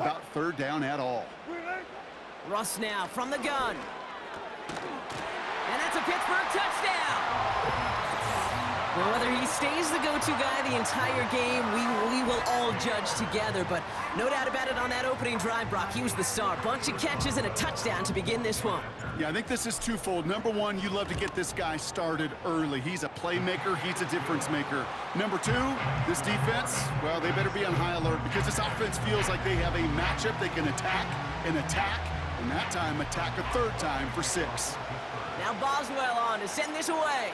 about third down at all. Russ now from the gun. And that's a Pittsburgh touchdown. Well, whether he stays the go-to guy the entire game, we will all judge together. But no doubt about it, on that opening drive, Brock, he was the star. Bunch of catches and a touchdown to begin this one. Yeah, I think this is twofold. Number one, you love to get this guy started early. He's a playmaker. He's a difference maker. Number two, this defense, well, they better be on high alert because this offense feels like they have a matchup they can attack, and that time attack a third time for 6. Now Boswell on to send this away.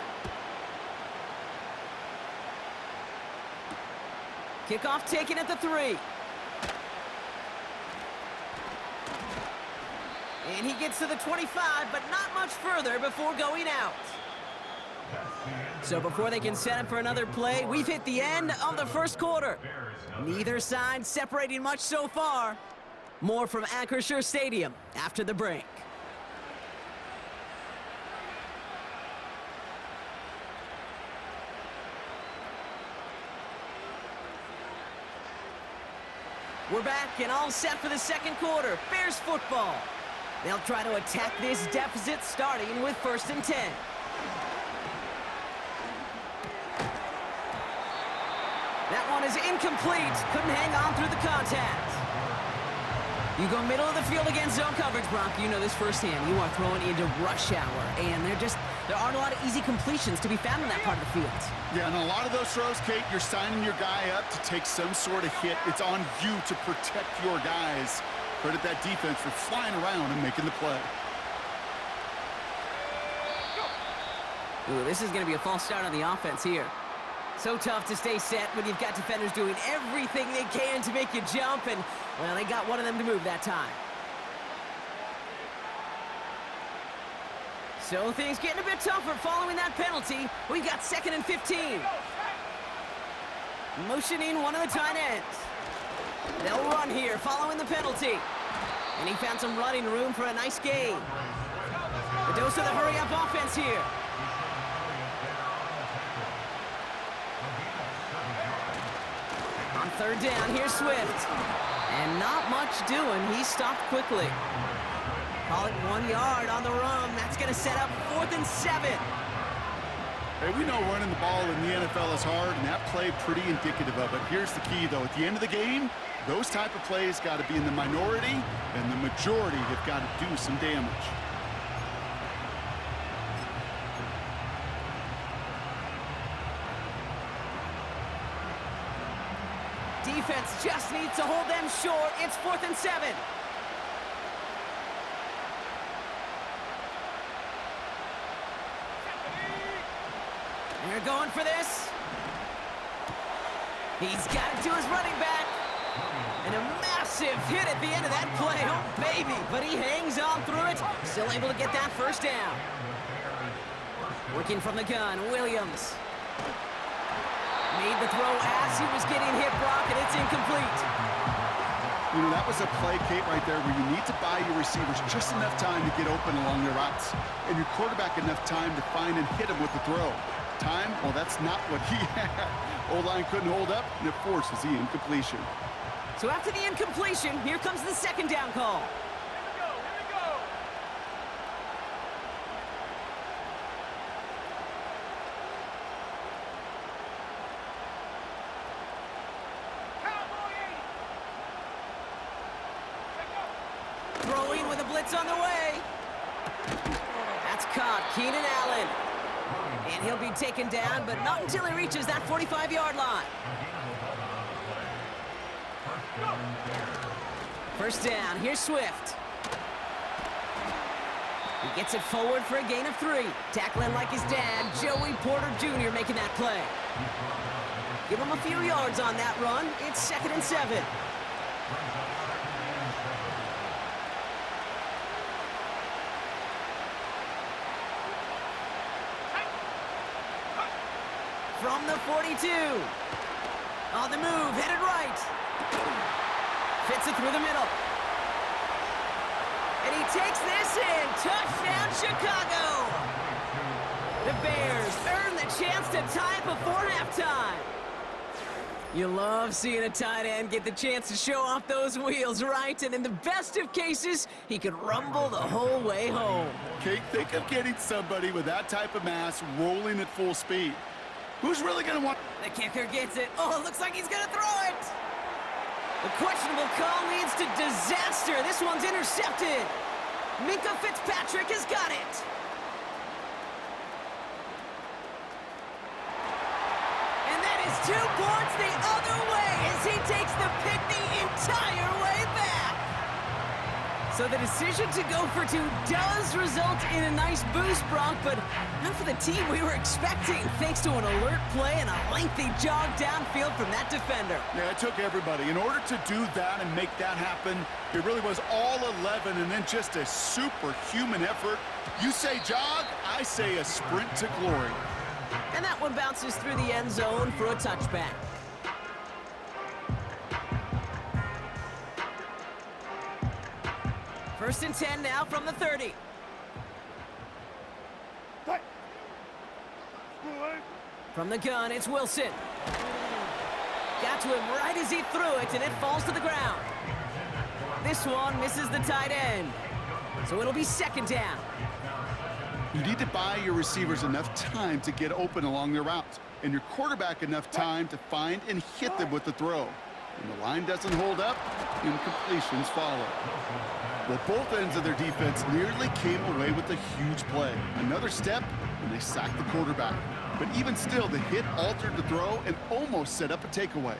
Kickoff taken at the 3. And he gets to the 25, but not much further before going out. So before they can set up for another play, we've hit the end of the first quarter. Neither side separating much so far. More from Acrisure Stadium after the break. We're back and all set for the second quarter. Bears football. They'll try to attack this deficit starting with 1st and 10. That one is incomplete. Couldn't hang on through the contact. You go middle of the field against zone coverage, Brock. You know this firsthand. You are throwing into rush hour, and there aren't a lot of easy completions to be found in that part of the field. Yeah, and a lot of those throws, Kate, you're signing your guy up to take some sort of hit. It's on you to protect your guys. Credit that defense for flying around and making the play. Ooh, this is going to be a false start on the offense here. So tough to stay set when you've got defenders doing everything they can to make you jump, and, well, they got one of them to move that time. So things getting a bit tougher following that penalty. We've got 2nd and 15. Motioning one of the tight ends. They'll run here following the penalty. And he found some running room for a nice gain. A dose of the hurry-up offense here. On 3rd down, here's Swift. And not much doing. He stopped quickly. Call it 1 yard on the run. That's going to set up 4th and 7. Hey, we know running the ball in the NFL is hard, and that play pretty indicative of it. Here's the key, though. At the end of the game, those type of plays got to be in the minority, and the majority have got to do some damage. Defense just needs to hold them short. It's 4th and 7. They're going for this. He's got it to his running back. And a massive hit at the end of that play. Oh, baby. But he hangs on through it. Still able to get that 1st down. Working from the gun, Williams. Made the throw as he was getting hit, Brock, and it's incomplete. You know, that was a play, Kate, right there where you need to buy your receivers just enough time to get open along their routes, and your quarterback enough time to find and hit him with the throw. Time, well, that's not what he had. O-line couldn't hold up, and it forces the incompletion. So after the incompletion, here comes the 2nd down call. Throwing with a blitz on the way. That's caught. Keenan Allen. And he'll be taken down, but not until he reaches that 45-yard line. 1st down. Here's Swift. He gets it forward for a gain of 3. Tackling like his dad, Joey Porter Jr. making that play. Give him a few yards on that run. It's 2nd and 7. From the 42. On the move, headed right. Fits it through the middle. And he takes this in. Touchdown, Chicago. The Bears earn the chance to tie before halftime. You love seeing a tight end get the chance to show off those wheels, right? And in the best of cases, he could rumble the whole way home. Okay, think of getting somebody with that type of mass rolling at full speed. Who's really going to want... The kicker gets it. Oh, it looks like he's going to throw it. The questionable call leads to disaster. This one's intercepted. Minka Fitzpatrick has got it. And that is 2 points the other way as he takes the pick the entire way back. So the decision to go for 2 does result in a nice boost, Brock, but not for the team we were expecting, thanks to an alert play and a lengthy jog downfield from that defender. Yeah, it took everybody. In order to do that and make that happen, it really was all 11 and then just a superhuman effort. You say jog, I say a sprint to glory. And that one bounces through the end zone for a touchback. First and 10 now from the 30. From the gun, it's Wilson. Got to him right as he threw it, and it falls to the ground. This one misses the tight end. So it'll be second down. You need to buy your receivers enough time to get open along their routes, and your quarterback enough time to find and hit them with the throw. When the line doesn't hold up, incompletions follow. Well, both ends of their defense nearly came away with a huge play. Another step, and they sacked the quarterback. But even still, the hit altered the throw and almost set up a takeaway.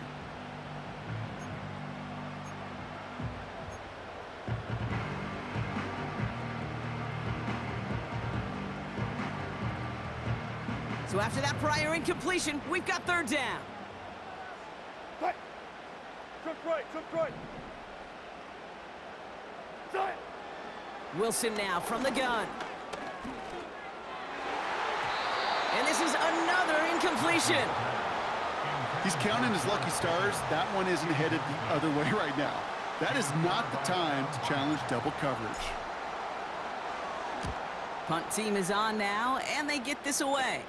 So after that prior incompletion, we've got third down. Wilson now from the gun. And this is another incompletion. He's counting his lucky stars. That one isn't headed the other way right now. That is not the time to challenge double coverage. Punt team is on now, and they get this away.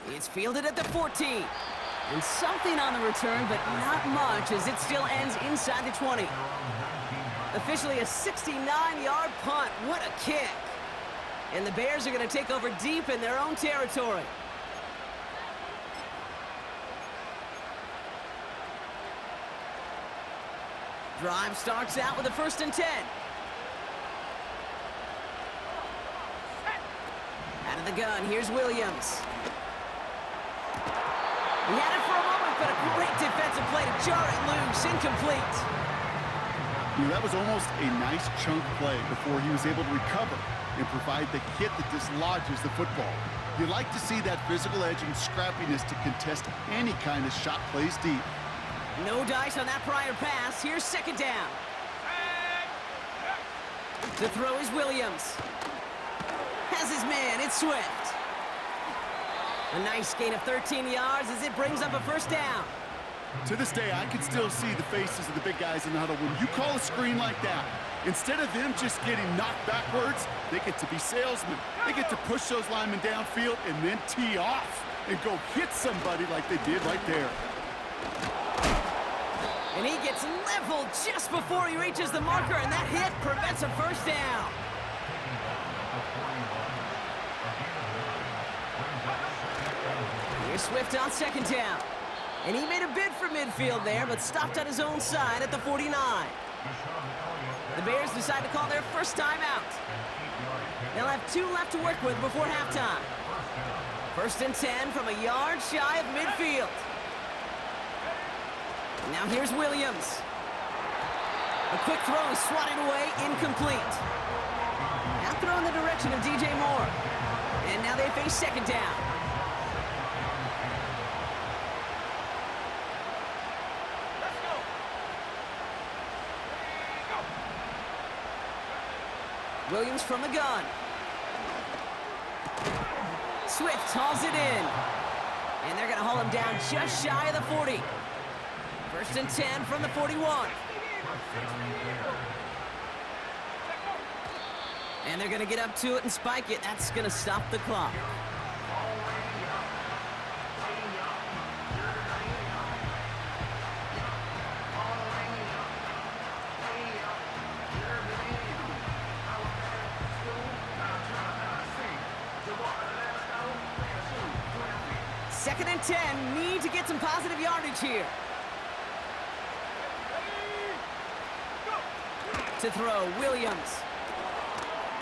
It's fielded at the 14. And something on the return, but not much, as it still ends inside the 20. Officially a 69-yard punt. What a kick. And the Bears are going to take over deep in their own territory. Drive starts out with a first and 10. Out of the gun, here's Williams. He had it for a moment, but a great defensive play to jar it loose. Incomplete. You know, that was almost a nice chunk play before he was able to recover and provide the hit that dislodges the football. You like to see that physical edge and scrappiness to contest any kind of shot plays deep. No dice on that prior pass. Here's second down. The throw is Williams. Has his man. It's Swift. A nice gain of 13 yards as it brings up a first down. To this day, I can still see the faces of the big guys in the huddle. When you call a screen like that, instead of them just getting knocked backwards, they get to be salesmen. They get to push those linemen downfield and then tee off and go hit somebody like they did right there. And he gets leveled just before he reaches the marker, and that hit prevents a first down. Here's Swift on second down. And he made a bid for midfield there, but stopped on his own side at the 49. The Bears decide to call their first timeout. They'll have 2 left to work with before halftime. First and 10 from a yard shy of midfield. Now here's Williams. A quick throw is swatted away, incomplete. Now throw in the direction of DJ Moore. And now they face second down. Williams from the gun. Swift hauls it in. And they're going to haul him down just shy of the 40. First and 10 from the 41. And they're going to get up to it and spike it. That's going to stop the clock. 10. Need to get some positive yardage here. To throw, Williams.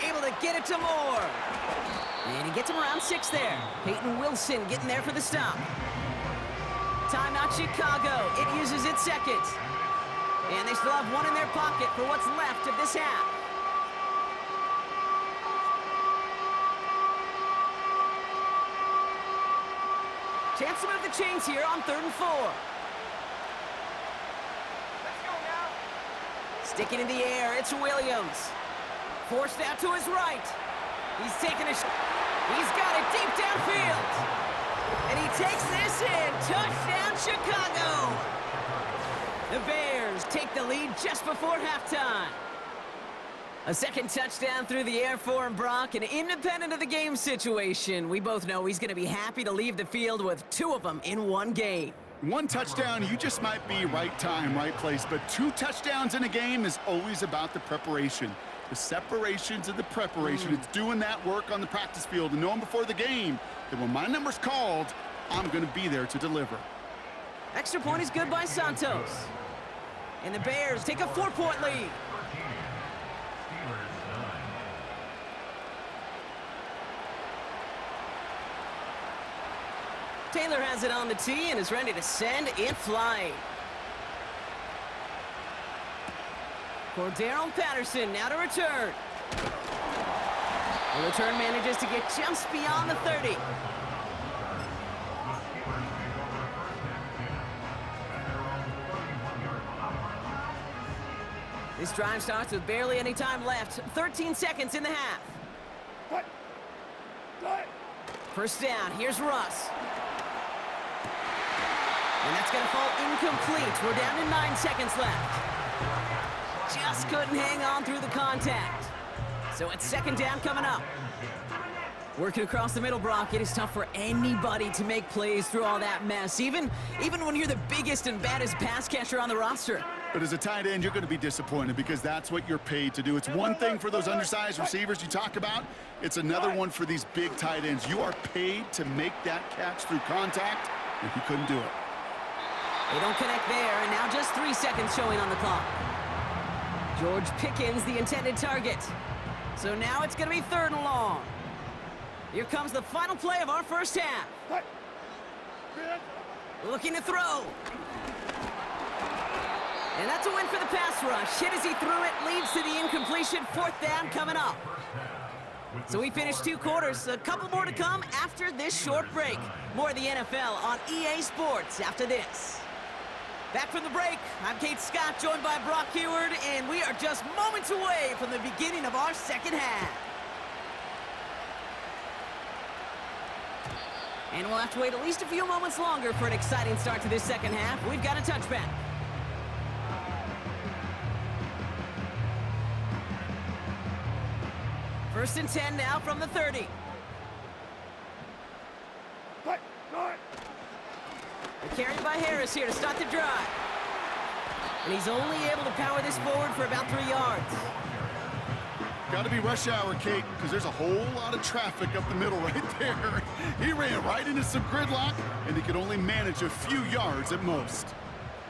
Able to get it to Moore. And he gets him around 6 there. Peyton Wilson getting there for the stop. Timeout Chicago. It uses its second. And they still have one in their pocket for what's left of this half. Chance to move the chains here on 3rd and 4. Let's go now. Sticking in the air, it's Williams. Forced out to his right. He's taking a shot. He's got it deep downfield. And he takes this in. Touchdown, Chicago. The Bears take the lead just before halftime. A second touchdown through the air for him, Brock, and independent of the game situation, we both know he's going to be happy to leave the field with 2 of them in one game. One touchdown, you just might be right time, right place, but 2 touchdowns in a game is always about the preparation. The separations and the preparation. It's doing that work on the practice field and knowing before the game that when my number's called, I'm going to be there to deliver. Extra point is good by Santos. And the Bears take a 4-point lead. Taylor has it on the tee and is ready to send it flying. Cordero Patterson now to return. The return manages to get just beyond the 30. This drive starts with barely any time left. 13 seconds in the half. First down, here's Russ. And that's going to fall incomplete. We're down to 9 seconds left. Just couldn't hang on through the contact. So it's second down coming up. Working across the middle, Brock, it is tough for anybody to make plays through all that mess, even when you're the biggest and baddest pass catcher on the roster. But as a tight end, you're going to be disappointed because that's what you're paid to do. It's one thing for those undersized receivers you talk about. It's another one for these big tight ends. You are paid to make that catch through contact, and he couldn't do it. They don't connect there, and now just 3 seconds showing on the clock. George Pickens, the intended target. So now it's going to be 3rd and long. Here comes the final play of our first half. Looking to throw. And that's a win for the pass rush. Hit as he threw it, leads to the incompletion. 4th down coming up. So we finished 2 quarters. A couple more to come after this short break. More of the NFL on EA Sports after this. Back from the break, I'm Kate Scott, joined by Brock Heward, and we are just moments away from the beginning of our second half. And we'll have to wait at least a few moments longer for an exciting start to this second half. We've got a touchback. First and 10 now from the 30. Carried by Harris here to start the drive. And he's only able to power this forward for about 3 yards. Got to be rush hour, Kate, because there's a whole lot of traffic up the middle right there. He ran right into some gridlock, and he could only manage a few yards at most.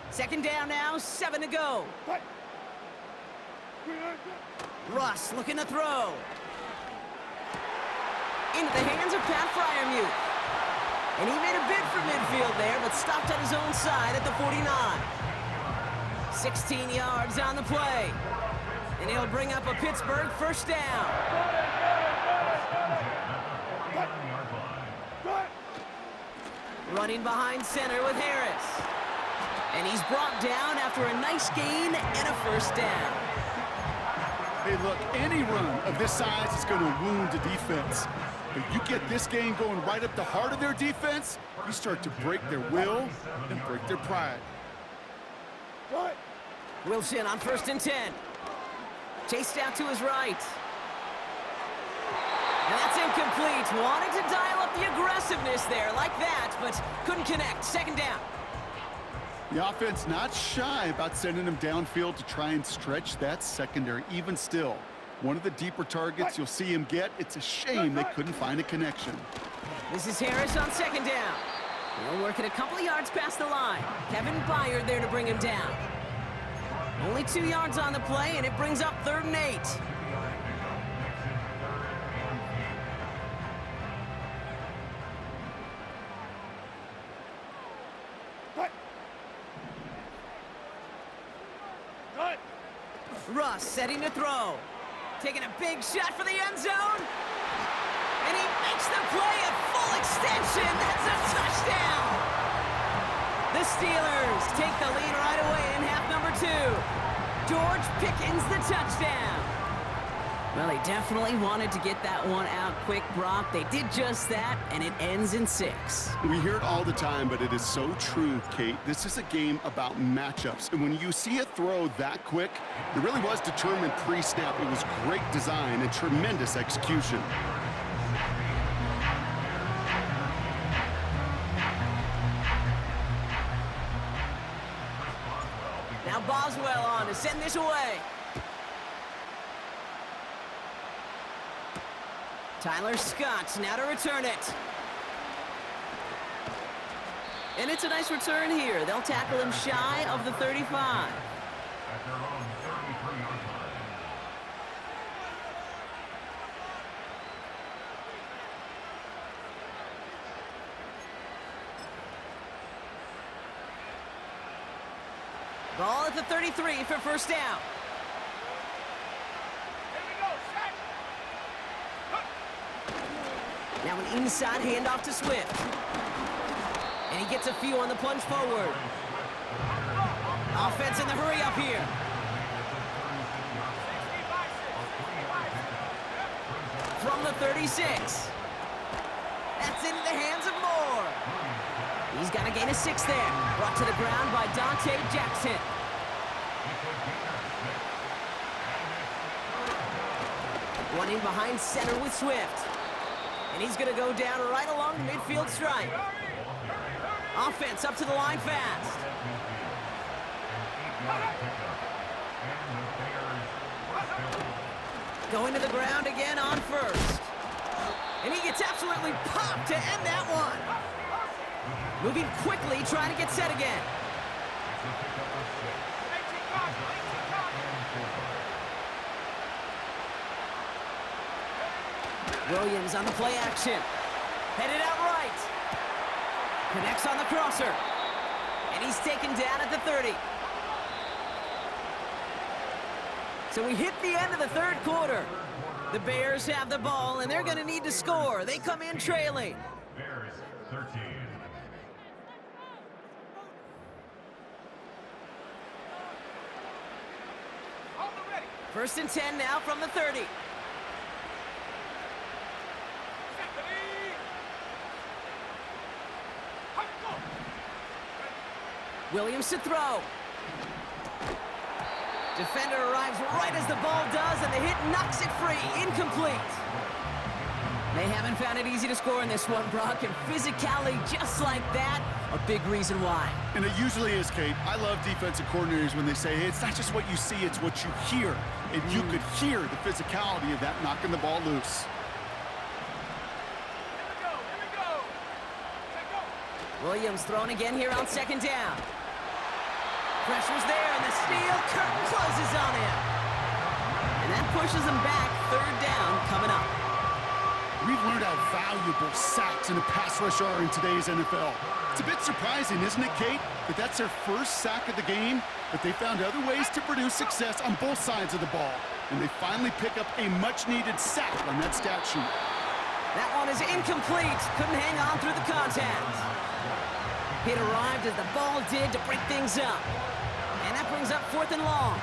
Second down now, 7 to go. Russ looking to throw. Into the hands of Pat Fryermuth. And he made a bid for midfield there, but stopped on his own side at the 49. 16 yards on the play. And he'll bring up a Pittsburgh first down. Running behind center with Harris. And he's brought down after a nice gain and a first down. Hey, look, any run of this size is going to wound the defense. But you get this game going right up the heart of their defense, you start to break their will and break their pride. Wilson on first and 10. Chased out to his right. And that's incomplete. Wanted to dial up the aggressiveness there like that, but couldn't connect. Second down. The offense not shy about sending them downfield to try and stretch that secondary. Even still, one of the deeper targets you'll see him get. It's a shame they couldn't find a connection. This is Harris on second down. They'll work it a couple of yards past the line. Kevin Byard there to bring him down. Only 2 yards on the play, and it brings up 3rd and 8. Russ setting to throw. Taking a big shot for the end zone. And he makes the play at full extension. That's a touchdown. The Steelers take the lead right away in half number 2. George Pickens the touchdown. Well, they definitely wanted to get that one out quick, Brock. They did just that, and it ends in 6. We hear it all the time, but it is so true, Kate. This is a game about matchups. And when you see a throw that quick, it really was determined pre-snap. It was great design and tremendous execution. Now Boswell on to send this away. Tyler Scott now to return it. And it's a nice return here. They'll tackle him shy of the 35. Ball at the 33 for first down. Now an inside handoff to Swift. And he gets a few on the plunge forward. Offense in the hurry up here. From the 36. That's into the hands of Moore. He's got to gain a 6 there. Brought to the ground by Dante Jackson. One in behind center with Swift. And he's going to go down right along the midfield stripe. Offense up to the line fast. Going to the ground again on first. And he gets absolutely popped to end that one. Moving quickly, trying to get set again. Williams on the play action. Headed out right. Connects on the crosser. And he's taken down at the 30. So we hit the end of the 3rd quarter. The Bears have the ball, and they're going to need to score. They come in trailing. Bears 13. First and 10 now from the 30. Williams to throw. Defender arrives right as the ball does, and the hit knocks it free. Incomplete. They haven't found it easy to score in this one, Brock, and physicality just like that, a big reason why. And it usually is, Kate. I love defensive coordinators when they say, hey, it's not just what you see, it's what you hear. And you could hear the physicality of that knocking the ball loose. Williams thrown again here on 2nd down. Pressure's there, and the steel curtain closes on him. And that pushes him back. 3rd down coming up. We've learned how valuable sacks in a pass rush are in today's NFL. It's a bit surprising, isn't it, Kate, that that's their first sack of the game, but they found other ways to produce success on both sides of the ball. And they finally pick up a much-needed sack on that stat sheet. That one is incomplete. Couldn't hang on through the contact. It arrived as the ball did to break things up. And that brings up 4th and long.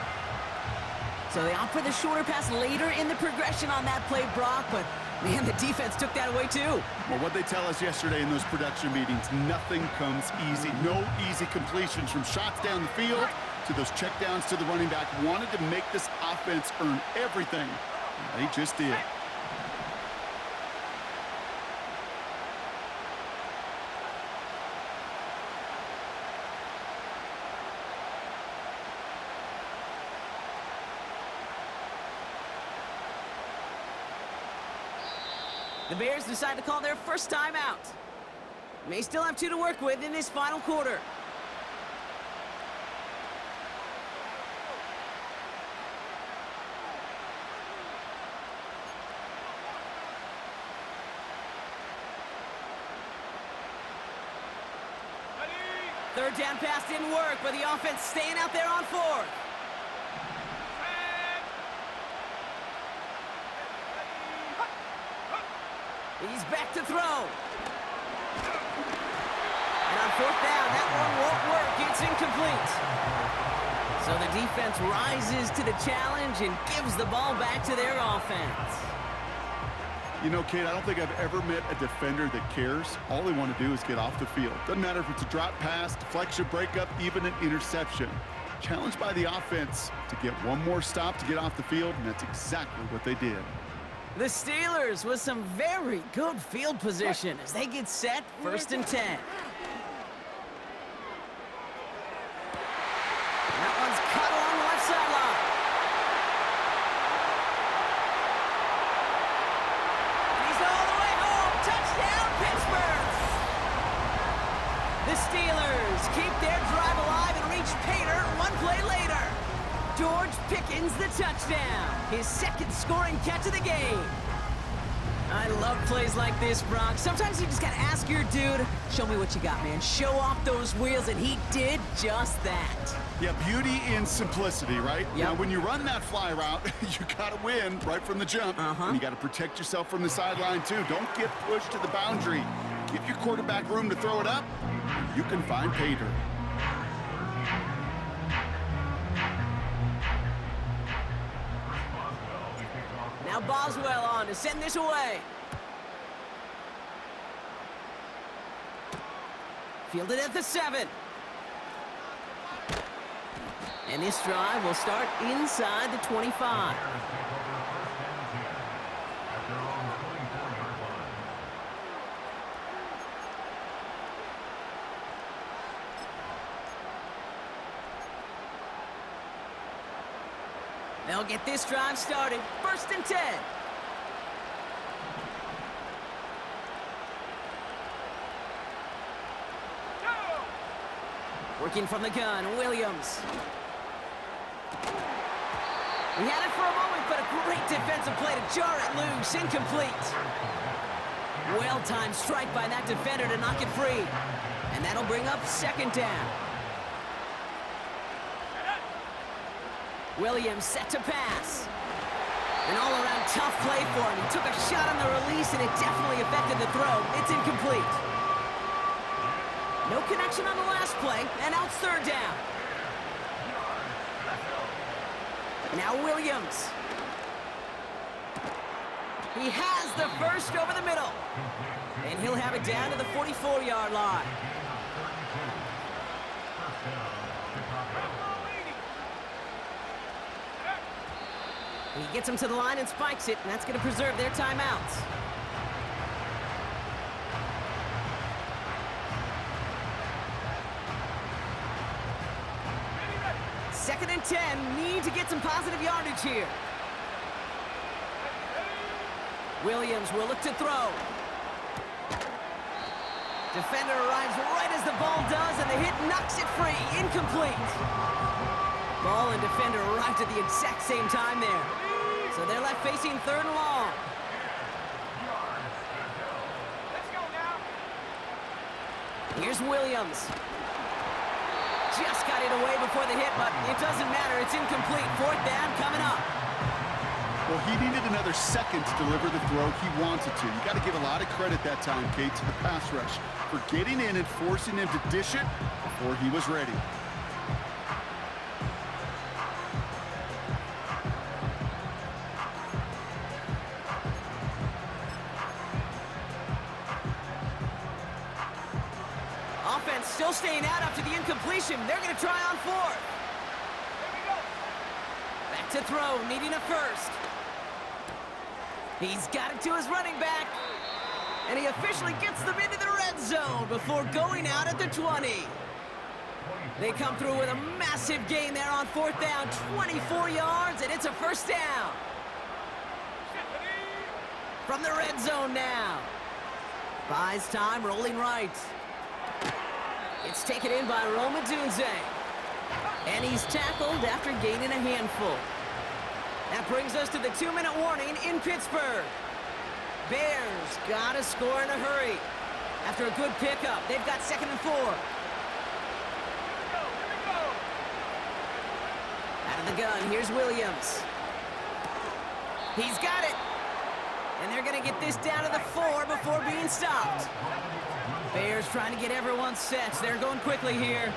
So they opt for the shorter pass later in the progression on that play, Brock, but man, the defense took that away too. Well, what they tell us yesterday in those production meetings, nothing comes easy. No easy completions from shots down the field to those checkdowns to the running back. Wanted to make this offense earn everything. They just did. The Bears decide to call their first timeout. May still have 2 to work with in this final quarter. Third down pass didn't work, but the offense staying out there on 4th. He's back to throw. And on 4th down, that one won't work. It's incomplete. So the defense rises to the challenge and gives the ball back to their offense. You know, Kate, I don't think I've ever met a defender that cares. All they want to do is get off the field. Doesn't matter if it's a drop pass, deflection, breakup, even an interception. Challenged by the offense to get one more stop to get off the field, and that's exactly what they did. The Steelers with some very good field position as they get set, 1st and 10. That one's cut along the left sideline. And he's all the way home. Touchdown, Pittsburgh! The Steelers keep their drive alive and reach pay dirt 1 play later. George Pickens the touchdown, his 2nd scoring catch of the game. I love plays like this, Brock. Sometimes you just gotta ask your dude, show me what you got, man. Show off those wheels, and he did just that. Yeah, beauty in simplicity, right? Yep. Now, when you run that fly route, you gotta win right from the jump. And you gotta protect yourself from the sideline, too. Don't get pushed to the boundary. Give your quarterback room to throw it up. You can find pay dirt. Now Boswell on to send this away. Fielded at the 7. And this drive will start inside the 25. They'll get this drive started. 1st and 10. Working from the gun, Williams. He had it for a moment, but a great defensive play to jar it loose. Incomplete. Well-timed strike by that defender to knock it free. And that'll bring up 2nd down. Williams set to pass. An all-around tough play for him. He took a shot on the release, and it definitely affected the throw. It's incomplete. No connection on the last play, and now it's 3rd down. Now Williams. He has the 1st over the middle. And he'll have it down to the 44-yard line. He gets him to the line and spikes it, and that's going to preserve their timeouts. Second and 10, need to get some positive yardage here. Williams will look to throw. Defender arrives right as the ball does, and the hit knocks it free. Incomplete. Ball and defender arrived at the exact same time there. So they're left facing 3rd and long. Here's Williams. Just got it away before the hit, but it doesn't matter. It's incomplete. 4th down coming up. Well, he needed another second to deliver the throw he wanted to. You got to give a lot of credit that time, Kate, to the pass rush for getting in and forcing him to dish it before he was ready. Offense still staying out after the incompletion. They're going to try on 4th. Back to throw, needing a 1st. He's got it to his running back. And he officially gets them into the red zone before going out at the 20. They come through with a massive gain there on 4th down. 24 yards, and it's a 1st down. From the red zone now. Buys time, rolling right. It's taken in by Roma Dunze. And he's tackled after gaining a handful. That brings us to the 2-minute warning in Pittsburgh. Bears got to score in a hurry. After a good pickup, they've got 2nd and 4. Out of the gun, here's Williams. He's got it. And they're going to get this down to the 4 before being stopped. Bears trying to get everyone set. They're going quickly here.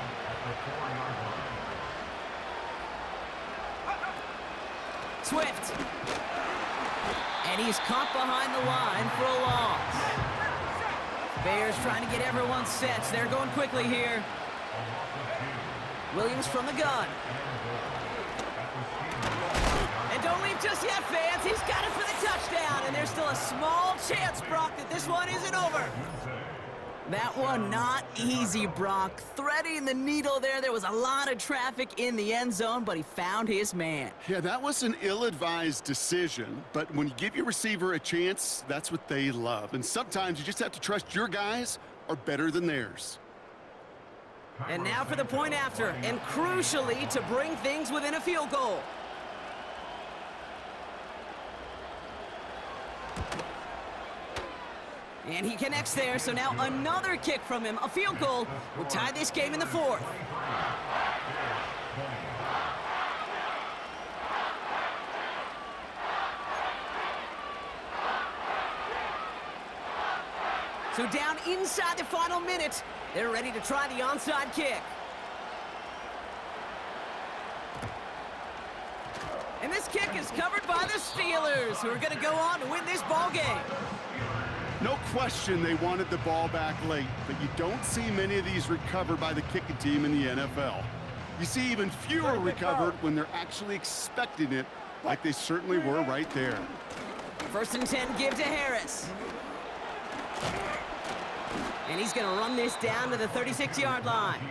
Swift. And he's caught behind the line for a loss. Bears trying to get everyone set. They're going quickly here. Williams from the gun. And don't leave just yet, fans. He's got it for the touchdown. And there's still a small chance, Brock, that this one isn't over. That one not easy, Brock. Threading the needle there. There was a lot of traffic in the end zone, but he found his man. Yeah, that was an ill-advised decision, but when you give your receiver a chance, that's what they love. And sometimes you just have to trust your guys are better than theirs. And now for the point after, and crucially to bring things within a field goal. And he connects there, so now another kick from him. A field goal will tie this game in the 4th. So down inside the final minute, they're ready to try the onside kick. And this kick is covered by the Steelers, who are going to go on to win this ball game. No question they wanted the ball back late, but you don't see many of these recovered by the kicking team in the NFL. You see even fewer recovered when they're actually expecting it, like they certainly were right there. 1st and 10, give to Harris. And he's going to run this down to the 36-yard line.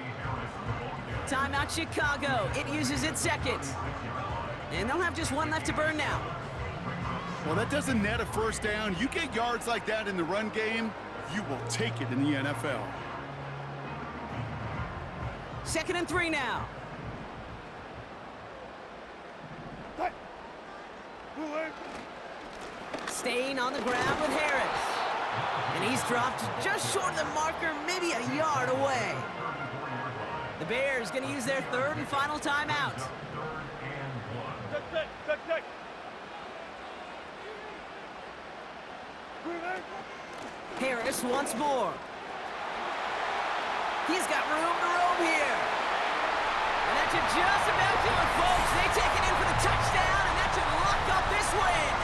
Timeout Chicago. It uses its 2nd. And they'll have just one left to burn now. Well, that doesn't net a first down. You get yards like that in the run game, you will take it in the NFL. 2nd and 3 now. Staying on the ground with Harris. And he's dropped just short of the marker, maybe a yard away. The Bears going to use their 3rd and final timeout. Harris once more. He's got room to roam here. And that should just about do it, folks. They take it in for the touchdown, and that should lock up this win.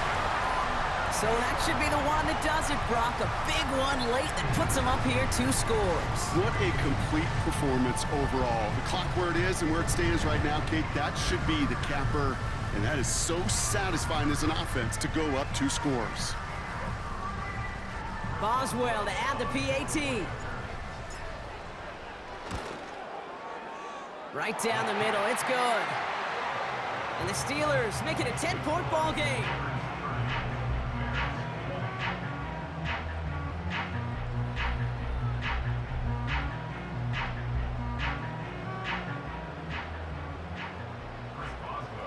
So that should be the one that does it, Brock. A big one late that puts them up here 2 scores. What a complete performance overall. The clock where it is and where it stands right now, Kate, that should be the capper. And that is so satisfying as an offense to go up 2 scores. Boswell to add the PAT. Right down the middle, it's good. And the Steelers make it a 10-point ball game.